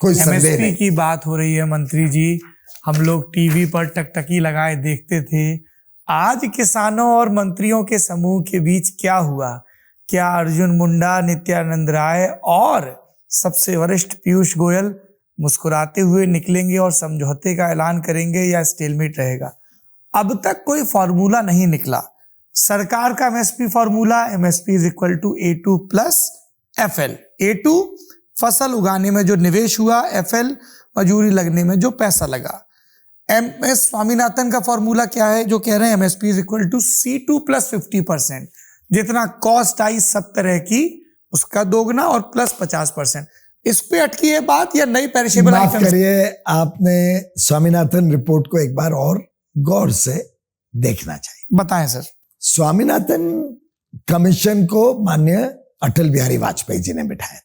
कोई संदेह एमएसपी नहीं। की बात हो रही है मंत्री जी, हम लोग टीवी पर टकटकी लगाए देखते थे। आज किसानों और मंत्रियों के समूह के बीच क्या हुआ? क्या अर्जुन मुंडा, नित्यानंद राय और सबसे वरिष्ठ पीयूष गोयल मुस्कुराते हुए निकलेंगे और समझौते का ऐलान करेंगे या स्टेलमेट रहेगा? अब तक कोई फॉर्मूला नहीं निकला। सरकार का MSP formula, MSP is equal to A2 plus FL। A2 फसल उगाने में जो निवेश हुआ, FL मजूरी लगने में जो पैसा लगा। MS स्वामीनाथन का फॉर्मूला क्या है जो कह रहे हैं MSP is equal to C2 plus 50%। जितना कॉस्ट आई सब तरह की उसका दोगुना और प्लस 50%। इस पे अटकी है बात या नई पेरिशेबल माफ आइटम्स? करिए, आपने स्वामीनाथन रिपोर्ट को एक बार और गौर से देखना चाहिए। बताएं सर। स्वामीनाथन कमीशन को माननीय अटल बिहारी वाजपेयी जी ने बिठाया था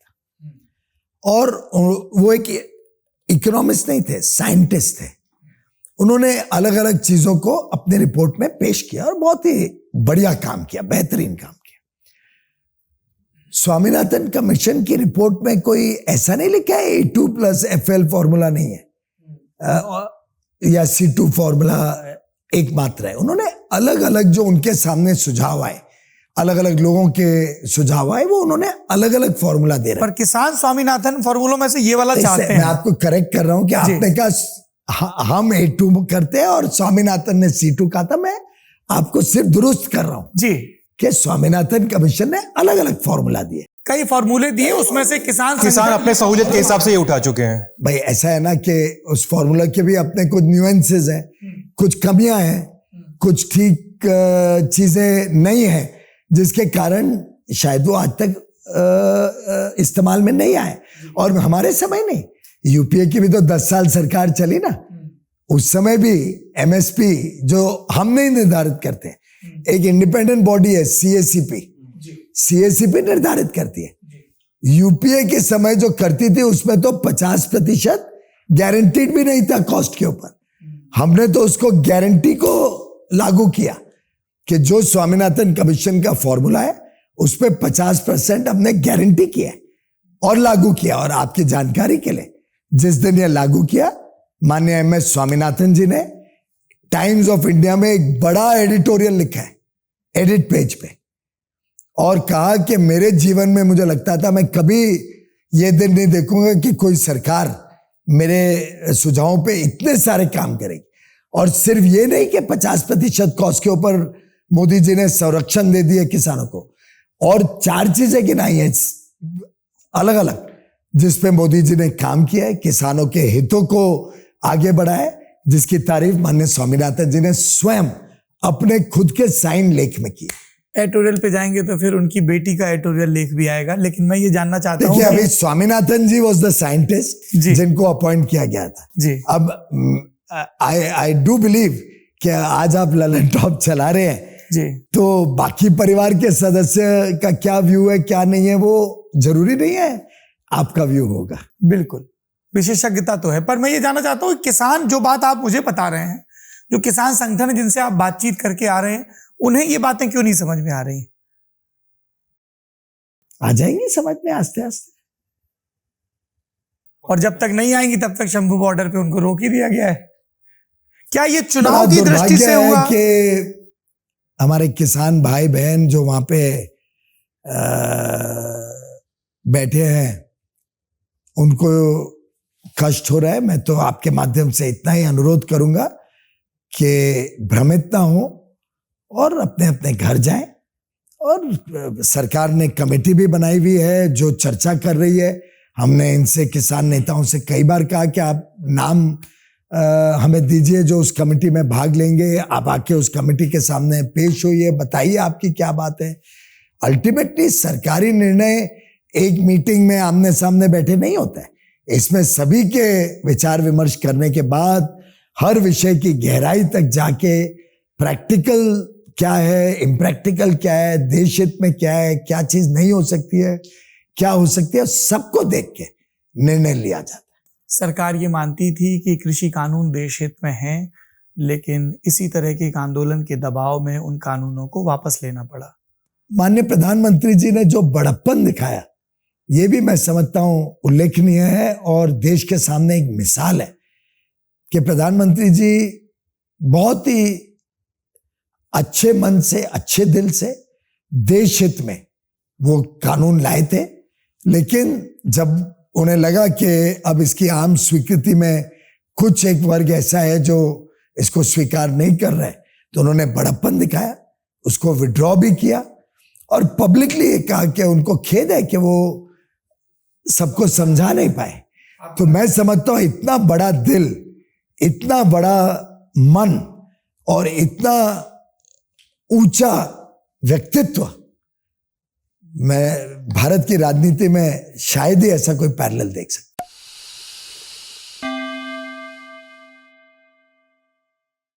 और वो एक इकोनॉमिस्ट नहीं थे, साइंटिस्ट थे। उन्होंने अलग अलग चीजों को अपने रिपोर्ट में पेश किया और बहुत ही बढ़िया काम किया, बेहतरीन काम किया। स्वामीनाथन कमीशन की रिपोर्ट में कोई ऐसा नहीं लिखा है A2 प्लस FL फॉर्मूला नहीं है या C2 फॉर्मूला एकमात्र है। उन्होंने अलग अलग जो उनके सामने सुझाव आए, अलग अलग लोगों के सुझाव आए, वो उन्होंने अलग अलग फॉर्मूला दे रहे। पर किसान स्वामीनाथन फॉर्मूलों में से ये वाला चाहते हैं। मैं आपको करेक्ट कर रहा हूं कि आपने कहा हम A2 करते हैं और स्वामीनाथन ने C2 कहा था। मैं आपको सिर्फ दुरुस्त कर रहा हूं जी कि स्वामीनाथन कमीशन ने अलग अलग फॉर्मूला दिए, कई फॉर्मूले दिए, उसमें से किसान अपने सहूलियत के हिसाब से ये उठा चुके हैं। भाई ऐसा है ना कि उस फॉर्मूला के भी अपने कुछ न्यूएंसेस हैं, कुछ कमियां हैं, कुछ ठीक चीजें नहीं है, जिसके कारण शायद वो आज तक इस्तेमाल में नहीं आए। और हमारे समय नहीं, यूपीए की भी तो 10 साल सरकार चली ना, उस समय भी एमएसपी जो हम नहीं निर्धारित करते, एक इंडिपेंडेंट बॉडी है सीएसीपी निर्धारित करती है। यूपीए के समय जो करती थी उसमें तो 50% गारंटीड भी नहीं था कॉस्ट के ऊपर। हमने तो उसको गारंटी को लागू किया कि जो स्वामीनाथन कमीशन का फॉर्मूला है उस पर 50% हमने गारंटी किया और लागू किया। और आपकी जानकारी के लिए, जिस दिन यह लागू किया, माननीय MS स्वामीनाथन जी ने टाइम्स ऑफ इंडिया में एक बड़ा एडिटोरियल लिखा है, एडिट पेज पे, और कहा कि मेरे जीवन में मुझे लगता था मैं कभी ये दिन नहीं देखूंगा कि कोई सरकार मेरे सुझावों पे इतने सारे काम करेगी। और सिर्फ ये नहीं कि 50% कॉस्ट के ऊपर मोदी जी ने संरक्षण दे दिए किसानों को, और 4 चीजें गिनाई हैं अलग अलग जिसपे मोदी जी ने काम किया है, किसानों के हितों को आगे बढ़ाया, जिसकी तारीफ माननीय स्वामीनाथन जी ने स्वयं अपने खुद के साइन लेख में की। एडिटोरियल पे जाएंगे तो फिर उनकी बेटी का एडिटोरियल लेख भी आएगा। लेकिन मैं ये जानना चाहता हूँ, देखिए अभी स्वामीनाथन जी वाज द साइंटिस्ट जिनको अपॉइंट किया गया था जी। अब आई डू बिलीव कि आज आप ललन टॉप चला रहे हैं जी, तो बाकी परिवार के सदस्य का क्या व्यू है क्या नहीं है वो जरूरी नहीं है, आपका व्यू होगा। बिल्कुल, विशेषज्ञता तो है। पर मैं ये जानना चाहता हूँ, किसान, जो बात आप मुझे बता रहे हैं, जो किसान संगठन है जिनसे आप बातचीत करके आ रहे हैं, उन्हें ये बातें क्यों नहीं समझ में आ रही? आ जाएंगी समझ में आस्ते आस्ते, और जब तक नहीं आएंगी तब तक शंभू बॉर्डर पे उनको रोक ही दिया गया है। क्या ये चुनाव की दृष्टि से हुआ कि हमारे किसान भाई बहन जो वहां पे बैठे हैं उनको कष्ट हो रहा है? मैं तो आपके माध्यम से इतना ही अनुरोध करूंगा कि भ्रमित ना हो और अपने अपने घर जाएं। और सरकार ने कमेटी भी बनाई हुई है जो चर्चा कर रही है। हमने इनसे, किसान नेताओं से कई बार कहा कि आप नाम हमें दीजिए जो उस कमेटी में भाग लेंगे, आप आके उस कमेटी के सामने पेश होइए, बताइए आपकी क्या बात है। अल्टीमेटली सरकारी निर्णय एक मीटिंग में आमने सामने बैठे नहीं होता है, इसमें सभी के विचार विमर्श करने के बाद हर विषय की गहराई तक जाके प्रैक्टिकल क्या है, इम्प्रैक्टिकल क्या है, देश हित में क्या है, क्या चीज नहीं हो सकती है, क्या हो सकती है, सबको देख के निर्णय लिया जाता है। सरकार ये मानती थी कि कृषि कानून देश हित में हैं, लेकिन इसी तरह के एक आंदोलन के दबाव में उन कानूनों को वापस लेना पड़ा। माननीय प्रधानमंत्री जी ने जो बड़प्पन दिखाया ये भी मैं समझता हूं उल्लेखनीय है और देश के सामने एक मिसाल है कि प्रधानमंत्री जी बहुत ही अच्छे मन से, अच्छे दिल से देश हित में वो कानून लाए थे। लेकिन जब उन्हें लगा कि अब इसकी आम स्वीकृति में कुछ एक वर्ग ऐसा है जो इसको स्वीकार नहीं कर रहे, तो उन्होंने बड़प्पन दिखाया, उसको विड्रॉ भी किया और पब्लिकली ये कहा कि उनको खेद है कि वो सबको समझा नहीं पाए। तो मैं समझता हूं इतना बड़ा दिल, इतना बड़ा मन और इतना ऊंचा व्यक्तित्व मैं भारत की राजनीति में शायद ही ऐसा कोई पैरेलल देख सकता।